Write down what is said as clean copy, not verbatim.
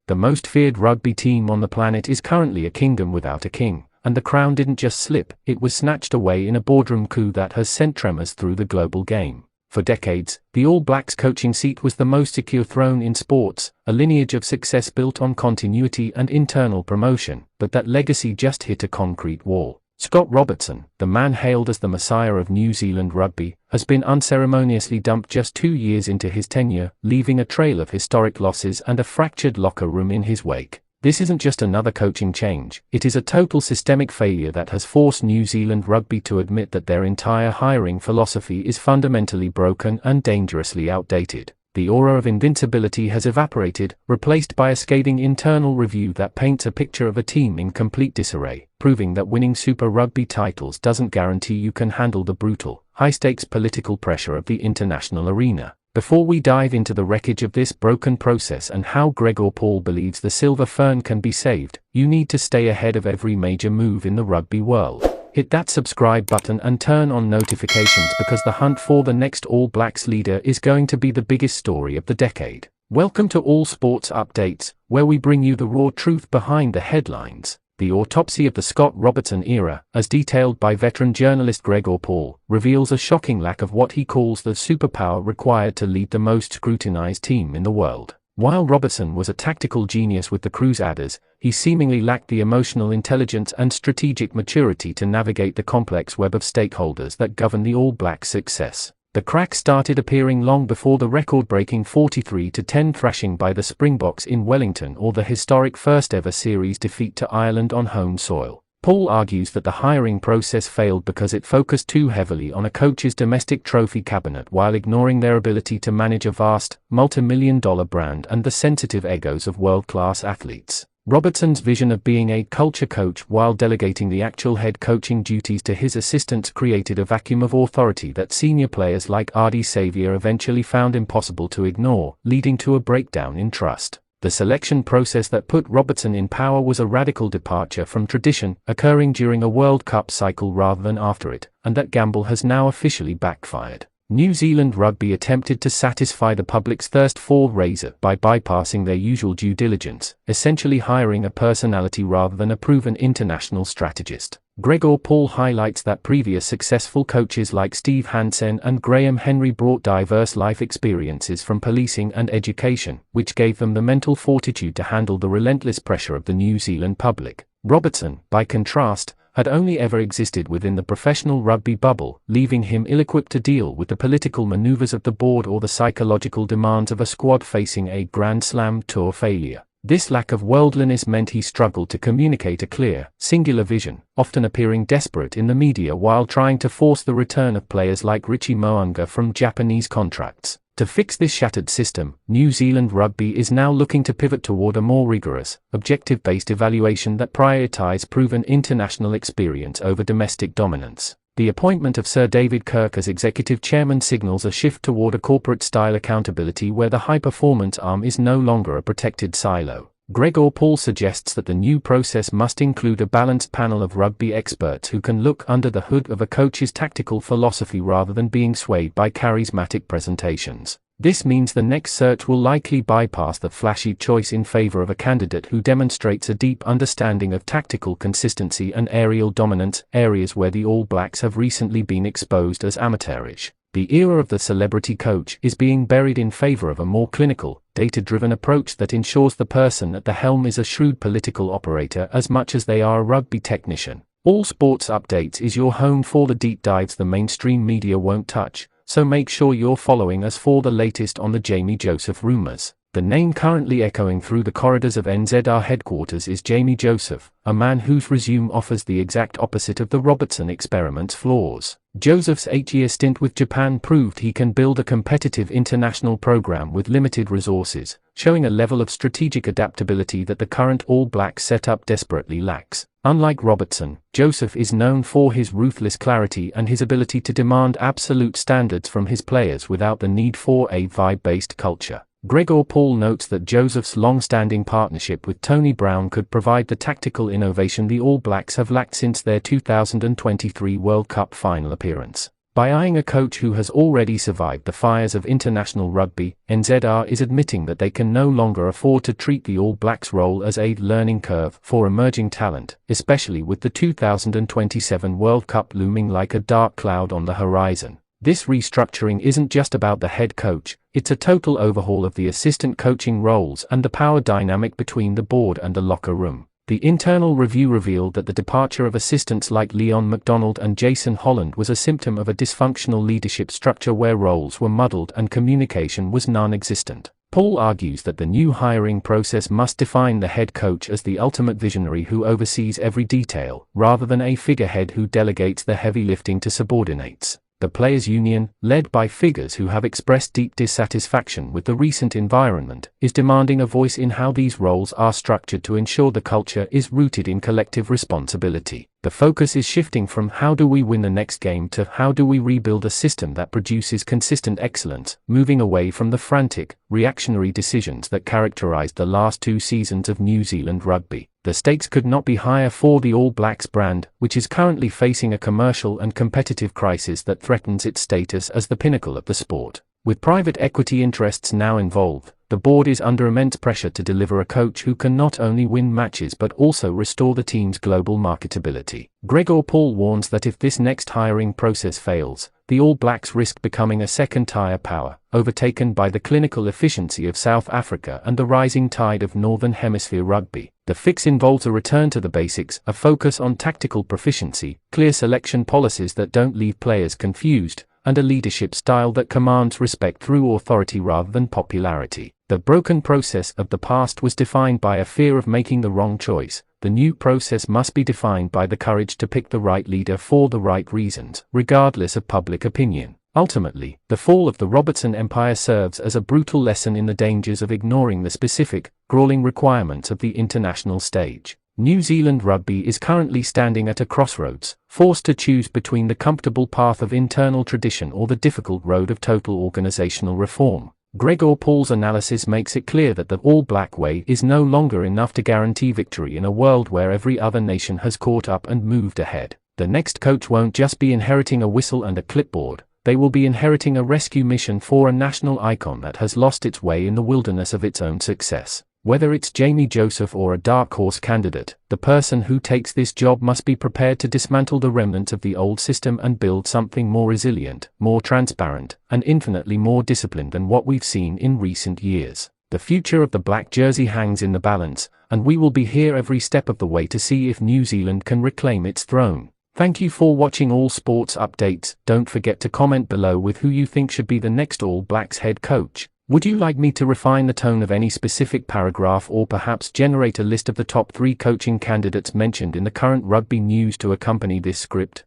The most feared rugby team on the planet is currently a kingdom without a king, and the crown didn't just slip, it was snatched away in a boardroom coup that has sent tremors through the global game. For decades, the All Blacks coaching seat was the most secure throne in sports, a lineage of success built on continuity and internal promotion, but that legacy just hit a concrete wall. Scott Robertson, the man hailed as the messiah of New Zealand rugby, has been unceremoniously dumped just 2 years into his tenure, leaving a trail of historic losses and a fractured locker room in his wake. This isn't just another coaching change, it is a total systemic failure that has forced New Zealand rugby to admit that their entire hiring philosophy is fundamentally broken and dangerously outdated. The aura of invincibility has evaporated, replaced by a scathing internal review that paints a picture of a team in complete disarray, proving that winning Super Rugby titles doesn't guarantee you can handle the brutal, high-stakes political pressure of the international arena. Before we dive into the wreckage of this broken process and how Gregor Paul believes the silver fern can be saved, you need to stay ahead of every major move in the rugby world. Hit that subscribe button and turn on notifications because the hunt for the next All Blacks leader is going to be the biggest story of the decade. Welcome to All Sports Updates, where we bring you the raw truth behind the headlines. The autopsy of the Scott Robertson era, as detailed by veteran journalist Gregor Paul, reveals a shocking lack of what he calls the superpower required to lead the most scrutinized team in the world. While Robertson was a tactical genius with the Crusaders, he seemingly lacked the emotional intelligence and strategic maturity to navigate the complex web of stakeholders that govern the All Blacks' success. The cracks started appearing long before the record-breaking 43-10 thrashing by the Springboks in Wellington or the historic first-ever series defeat to Ireland on home soil. Paul argues that the hiring process failed because it focused too heavily on a coach's domestic trophy cabinet while ignoring their ability to manage a vast, multi-million-dollar brand and the sensitive egos of world-class athletes. Robertson's vision of being a culture coach while delegating the actual head coaching duties to his assistants created a vacuum of authority that senior players like Ardie Saviour eventually found impossible to ignore, leading to a breakdown in trust. The selection process that put Robertson in power was a radical departure from tradition, occurring during a World Cup cycle rather than after it, and that gamble has now officially backfired. New Zealand Rugby attempted to satisfy the public's thirst for razor by bypassing their usual due diligence, essentially hiring a personality rather than a proven international strategist. Gregor Paul highlights that previous successful coaches like Steve Hansen and Graham Henry brought diverse life experiences from policing and education, which gave them the mental fortitude to handle the relentless pressure of the New Zealand public. Robertson, by contrast, had only ever existed within the professional rugby bubble, leaving him ill-equipped to deal with the political maneuvers of the board or the psychological demands of a squad facing a Grand Slam tour failure. This lack of worldliness meant he struggled to communicate a clear, singular vision, often appearing desperate in the media while trying to force the return of players like Richie Mo'unga from Japanese contracts. To fix this shattered system, New Zealand Rugby is now looking to pivot toward a more rigorous, objective-based evaluation that prioritizes proven international experience over domestic dominance. The appointment of Sir David Kirk as executive chairman signals a shift toward a corporate-style accountability where the high-performance arm is no longer a protected silo. Gregor Paul suggests that the new process must include a balanced panel of rugby experts who can look under the hood of a coach's tactical philosophy rather than being swayed by charismatic presentations. This means the next search will likely bypass the flashy choice in favor of a candidate who demonstrates a deep understanding of tactical consistency and aerial dominance, areas where the All Blacks have recently been exposed as amateurish. The era of the celebrity coach is being buried in favor of a more clinical, data-driven approach that ensures the person at the helm is a shrewd political operator as much as they are a rugby technician. All Sports Updates is your home for the deep dives the mainstream media won't touch, so make sure you're following us for the latest on the Jamie Joseph rumors. The name currently echoing through the corridors of NZR headquarters is Jamie Joseph, a man whose resume offers the exact opposite of the Robertson experiment's flaws. Joseph's 8-year stint with Japan proved he can build a competitive international program with limited resources, showing a level of strategic adaptability that the current All Blacks setup desperately lacks. Unlike Robertson, Joseph is known for his ruthless clarity and his ability to demand absolute standards from his players without the need for a vibe-based culture. Gregor Paul notes that Joseph's long-standing partnership with Tony Brown could provide the tactical innovation the All Blacks have lacked since their 2023 World Cup final appearance. By eyeing a coach who has already survived the fires of international rugby, NZR is admitting that they can no longer afford to treat the All Blacks role as a learning curve for emerging talent, especially with the 2027 World Cup looming like a dark cloud on the horizon. This restructuring isn't just about the head coach, it's a total overhaul of the assistant coaching roles and the power dynamic between the board and the locker room. The internal review revealed that the departure of assistants like Leon McDonald and Jason Holland was a symptom of a dysfunctional leadership structure where roles were muddled and communication was non-existent. Paul argues that the new hiring process must define the head coach as the ultimate visionary who oversees every detail, rather than a figurehead who delegates the heavy lifting to subordinates. The players' union, led by figures who have expressed deep dissatisfaction with the recent environment, is demanding a voice in how these roles are structured to ensure the culture is rooted in collective responsibility. The focus is shifting from how do we win the next game to how do we rebuild a system that produces consistent excellence, moving away from the frantic, reactionary decisions that characterized the last 2 seasons of New Zealand rugby. The stakes could not be higher for the All Blacks brand, which is currently facing a commercial and competitive crisis that threatens its status as the pinnacle of the sport. With private equity interests now involved, the board is under immense pressure to deliver a coach who can not only win matches but also restore the team's global marketability. Gregor Paul warns that if this next hiring process fails, the All Blacks risk becoming a second-tier power, overtaken by the clinical efficiency of South Africa and the rising tide of Northern Hemisphere rugby. The fix involves a return to the basics, a focus on tactical proficiency, clear selection policies that don't leave players confused, and a leadership style that commands respect through authority rather than popularity. The broken process of the past was defined by a fear of making the wrong choice. The new process must be defined by the courage to pick the right leader for the right reasons, regardless of public opinion. Ultimately, the fall of the Robertson empire serves as a brutal lesson in the dangers of ignoring the specific, grueling requirements of the international stage. New Zealand Rugby is currently standing at a crossroads, forced to choose between the comfortable path of internal tradition or the difficult road of total organizational reform. Gregor Paul's analysis makes it clear that the All Black way is no longer enough to guarantee victory in a world where every other nation has caught up and moved ahead. The next coach won't just be inheriting a whistle and a clipboard, they will be inheriting a rescue mission for a national icon that has lost its way in the wilderness of its own success. Whether it's Jamie Joseph or a dark horse candidate, the person who takes this job must be prepared to dismantle the remnants of the old system and build something more resilient, more transparent, and infinitely more disciplined than what we've seen in recent years. The future of the black jersey hangs in the balance, and we will be here every step of the way to see if New Zealand can reclaim its throne. Thank you for watching All Sports Updates. Don't forget to comment below with who you think should be the next All Blacks head coach. Would you like me to refine the tone of any specific paragraph or perhaps generate a list of the top 3 coaching candidates mentioned in the current rugby news to accompany this script?